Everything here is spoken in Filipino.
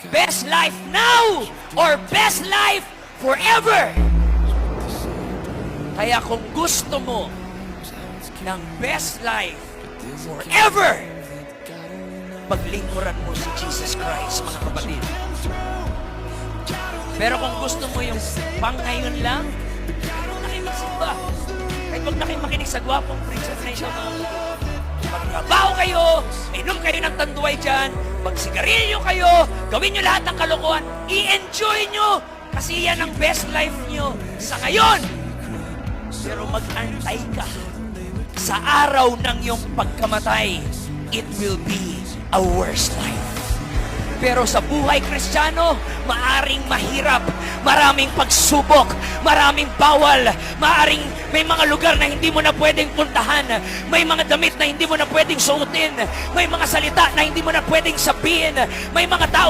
Best life now or best life forever. Kaya kung gusto mo ng best life forever, paglingkuran mo si Jesus Christ, mga kapatid. Pero kung gusto mo yung pang ngayon lang, huwag na kayo magsimba. Kahit huwag na kayo makinig sa gwapong preacher na ito, mga kapatid. Magtrabaho kayo, inom kayo ng tanduay dyan, magsigarilyo kayo, gawin nyo lahat ng kalokohan, i-enjoy nyo, kasi yan ang best life nyo sa ngayon. Pero mag-antay ka sa araw ng iyong pagkamatay, it will be a worse life. Pero sa buhay Kristiyano, maaring mahirap, maraming pagsubok, maraming bawal, maaring may mga lugar na hindi mo na pwedeng puntahan, may mga damit na hindi mo na pwedeng suotin, may mga salita na hindi mo na pwedeng sabihin, may mga tao na